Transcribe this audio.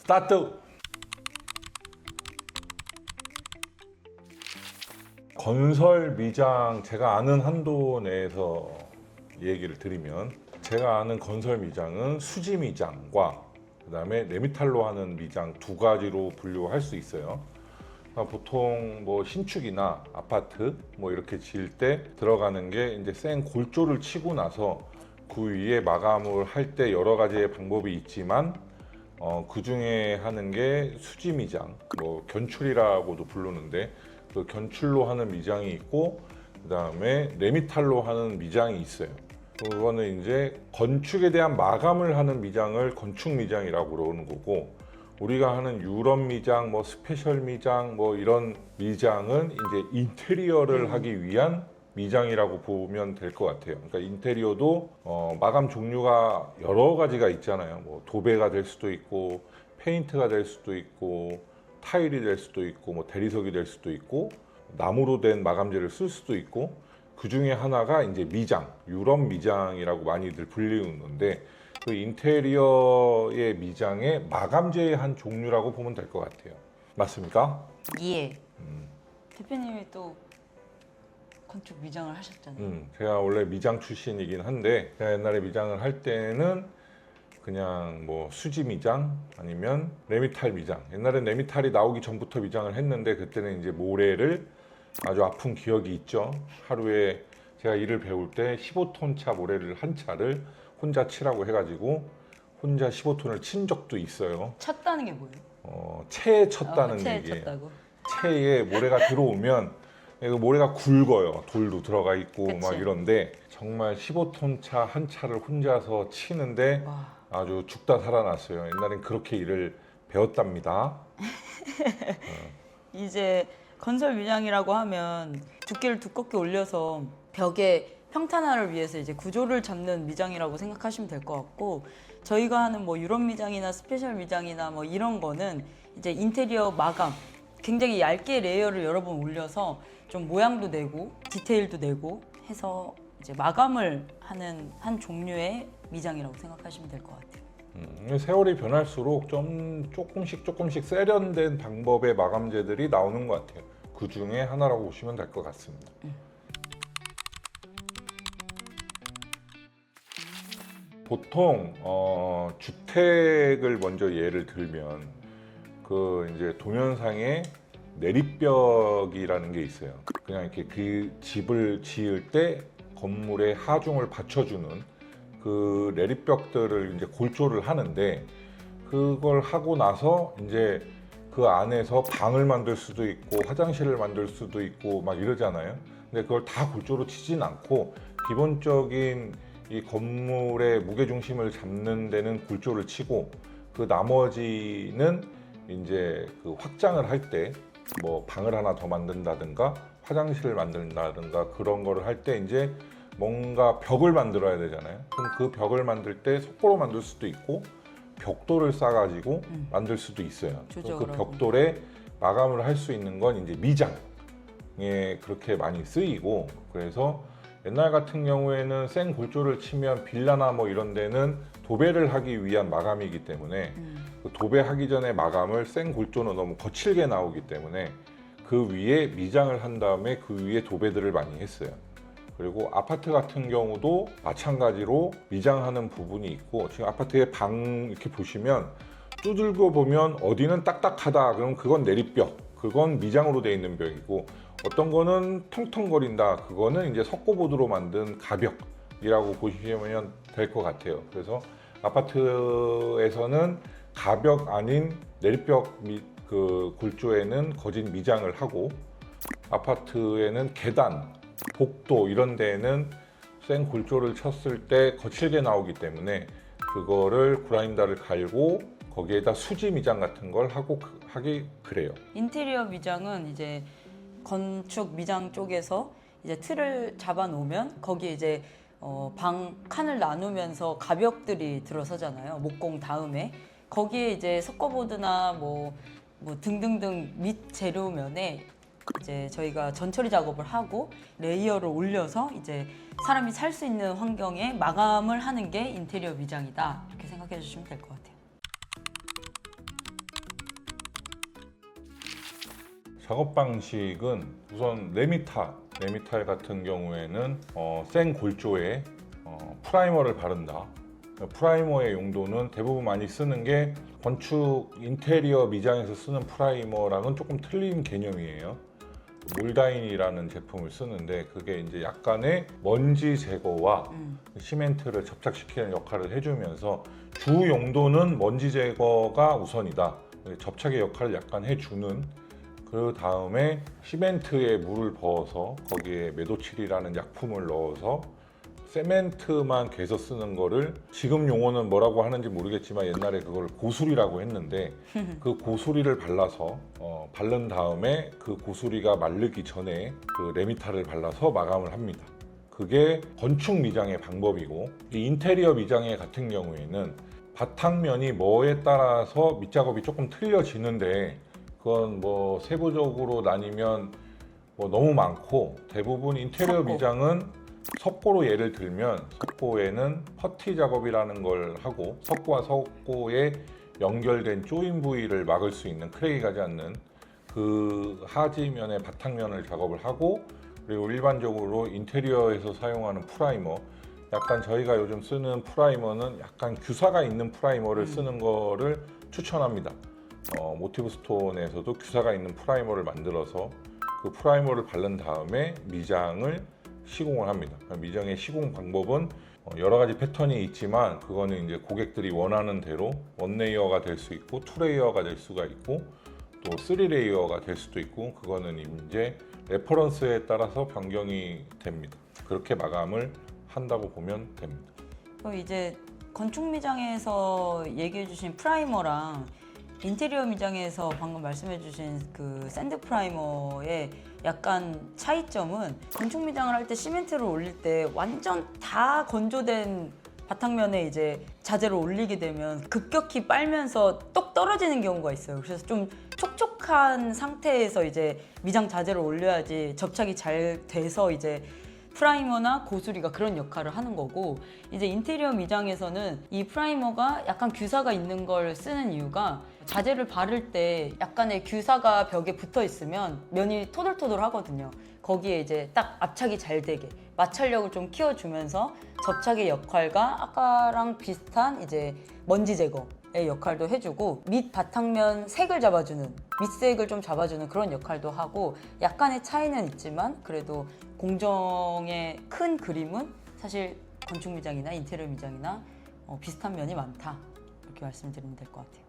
스타트! 건설 미장, 제가 아는 한도 내에서 얘기를 드리면, 제가 아는 건설 미장은 수지 미장과 그 다음에 레미탈로 하는 미장 두 가지로 분류할 수 있어요. 보통 뭐 신축이나 아파트 뭐 이렇게 지을 때 들어가는 게 이제 생 골조를 치고 나서 그 위에 마감을 할 때 여러 가지의 방법이 있지만 그 중에 하는 게 수지 미장, 뭐 견출이라고도 부르는데 그 견출로 하는 미장이 있고 그 다음에 레미탈로 하는 미장이 있어요. 그거는 이제 건축에 대한 마감을 하는 미장을 건축 미장이라고 그러는 거고, 우리가 하는 유럽 미장, 뭐 스페셜 미장, 뭐 이런 미장은 이제 인테리어를 하기 위한 미장이라고 보면 될 것 같아요. 그러니까 인테리어도 마감 종류가 여러 가지가 있잖아요. 뭐 도배가 될 수도 있고, 페인트가 될 수도 있고, 타일이 될 수도 있고, 뭐 대리석이 될 수도 있고, 나무로 된 마감재를 쓸 수도 있고, 그 중에 하나가 이제 미장, 유럽 미장이라고 많이들 불리우는데, 그 인테리어의 미장의 마감재의 한 종류라고 보면 될 것 같아요. 맞습니까? 예. 대표님이 또 건축 미장을 하셨잖아요. 제가 원래 미장 출신이긴 한데, 제가 옛날에 미장을 할 때는 그냥 뭐 수지 미장 아니면 레미탈 미장, 옛날엔 레미탈이 나오기 전부터 미장을 했는데, 그때는 이제 모래를 아주 아픈 기억이 있죠. 하루에 제가 일을 배울 때 15톤 차 모래를 한 차를 혼자 치라고 해가지고 혼자 15톤을 친 적도 있어요. 쳤다는 게 뭐예요? 체에 쳤다는 체에 얘기예요. 쳤다고. 체에 모래가 들어오면 모래가 굵어요. 돌도 들어가 있고 그치. 막 이런데, 정말 15톤 차 한 차를 혼자서 치는데 와. 아주 죽다 살아났어요. 옛날엔 그렇게 일을 배웠답니다. 이제 건설 미장이라고 하면 두께를 두껍게 올려서 벽에 평탄화를 위해서 이제 구조를 잡는 미장이라고 생각하시면 될 것 같고, 저희가 하는 뭐 유럽 미장이나 스페셜 미장이나 뭐 이런 거는 이제 인테리어 마감, 굉장히 얇게 레이어를 여러 번 올려서 좀 모양도 내고 디테일도 내고 해서 이제 마감을 하는 한 종류의 미장이라고 생각하시면 될 것 같아요. 세월이 변할수록 조금씩 세련된 방법의 마감재들이 나오는 것 같아요. 그 중에 하나라고 보시면 될 것 같습니다. 보통 주택을 먼저 예를 들면, 그 이제 동영상에 내립벽이라는 게 있어요. 그냥 이렇게 그 집을 지을 때 건물의 하중을 받쳐주는 그 내립벽들을 이제 골조를 하는데, 그걸 하고 나서 이제 그 안에서 방을 만들 수도 있고 화장실을 만들 수도 있고 막 이러잖아요. 근데 그걸 다 골조로 치진 않고, 기본적인 이 건물의 무게 중심을 잡는 데는 골조를 치고, 그 나머지는 이제 그 확장을 할 때 뭐 방을 하나 더 만든다든가 화장실을 만든다든가 그런 거를 할 때 이제 뭔가 벽을 만들어야 되잖아요. 그럼 그 벽을 만들 때 석고로 만들 수도 있고 벽돌을 싸가지고 만들 수도 있어요. 그 조적을 하고. 벽돌에 마감을 할 수 있는 건 이제 미장에 그렇게 많이 쓰이고, 그래서 옛날 같은 경우에는 생 골조를 치면 빌라나 뭐 이런 데는 도배를 하기 위한 마감이기 때문에 그 도배하기 전에 마감을 생 골조는 너무 거칠게 나오기 때문에 그 위에 미장을 한 다음에 그 위에 도배들을 많이 했어요. 그리고 아파트 같은 경우도 마찬가지로 미장하는 부분이 있고, 지금 아파트의 방 이렇게 보시면 두들겨 보면 어디는 딱딱하다 그럼 그건 내립벽, 그건 미장으로 되어 있는 벽이고, 어떤 거는 텅텅거린다, 그거는 이제 석고보드로 만든 가벽이라고 보시면 될 것 같아요. 그래서 아파트에서는 가벽 아닌 내립벽 그 골조에는 거진 미장을 하고, 아파트에는 계단, 복도 이런 데에는 생 골조를 쳤을 때 거칠게 나오기 때문에 그거를 그라인더를 갈고 거기에다 수지 미장 같은 걸 하기 그래요. 인테리어 미장은 이제 건축 미장 쪽에서 이제 틀을 잡아 놓으면 거기에 이제 방 칸을 나누면서 가벽들이 들어서잖아요. 목공 다음에 거기에 이제 석고보드나 뭐 등등등 밑 재료면에 이제 저희가 전처리 작업을 하고 레이어를 올려서 이제 사람이 살 수 있는 환경에 마감을 하는 게 인테리어 미장이다, 이렇게 생각해 주시면 될 것 같아요. 작업 방식은 우선 레미탈 같은 경우에는 생 골조에 프라이머를 바른다. 프라이머의 용도는 대부분 많이 쓰는 게 건축 인테리어 미장에서 쓰는 프라이머랑은 조금 틀린 개념이에요. 몰다인이라는 제품을 쓰는데 그게 이제 약간의 먼지 제거와 시멘트를 접착시키는 역할을 해주면서 주 용도는 먼지 제거가 우선이다. 접착의 역할을 약간 해주는, 그 다음에 시멘트에 물을 부어서 거기에 메도칠이라는 약품을 넣어서 세멘트만 개서 쓰는 거를 지금 용어는 뭐라고 하는지 모르겠지만 옛날에 그걸 고수리라고 했는데 그 고수리를 발라서 바른 다음에 그 고수리가 마르기 전에 그 레미탈을 발라서 마감을 합니다. 그게 건축 미장의 방법이고, 이 인테리어 미장의 같은 경우에는 바탕면이 뭐에 따라서 밑작업이 조금 틀려지는데 그건 뭐 세부적으로 나뉘면 뭐 너무 많고, 대부분 인테리어 석고. 미장은 석고로 예를 들면 석고에는 퍼티 작업이라는 걸 하고 석고와 석고에 연결된 조인 부위를 막을 수 있는 크랙이 가지 않는 그 하지면의 바탕면을 작업을 하고, 그리고 일반적으로 인테리어에서 사용하는 프라이머, 약간 저희가 요즘 쓰는 프라이머는 약간 규사가 있는 프라이머를 쓰는 거를 추천합니다. 모티브 스톤에서도 규사가 있는 프라이머를 만들어서 그 프라이머를 바른 다음에 미장을 시공을 합니다. 미장의 시공 방법은 여러 가지 패턴이 있지만 그거는 이제 고객들이 원하는 대로 원레이어가 될 수 있고 투레이어가 될 수가 있고 또 쓰리레이어가 될 수도 있고, 그거는 이제 레퍼런스에 따라서 변경이 됩니다. 그렇게 마감을 한다고 보면 됩니다. 그럼 이제 건축 미장에서 얘기해 주신 프라이머랑 인테리어 미장에서 방금 말씀해 주신 그 샌드 프라이머의 약간 차이점은, 건축 미장을 할 때 시멘트를 올릴 때 완전 다 건조된 바탕면에 이제 자재를 올리게 되면 급격히 빨면서 똑 떨어지는 경우가 있어요. 그래서 좀 촉촉한 상태에서 이제 미장 자재를 올려야지 접착이 잘 돼서 이제 프라이머나 고수리가 그런 역할을 하는 거고, 이제 인테리어 미장에서는 이 프라이머가 약간 규사가 있는 걸 쓰는 이유가 자재를 바를 때 약간의 규사가 벽에 붙어 있으면 면이 토돌토돌 하거든요. 거기에 이제 딱 압착이 잘 되게 마찰력을 좀 키워주면서 접착의 역할과 아까랑 비슷한 이제 먼지 제거의 역할도 해주고, 밑 바탕면 색을 잡아주는, 밑색을 좀 잡아주는 그런 역할도 하고, 약간의 차이는 있지만 그래도 공정의 큰 그림은 사실 건축 미장이나 인테리어 미장이나 비슷한 면이 많다, 이렇게 말씀드리면 될 것 같아요.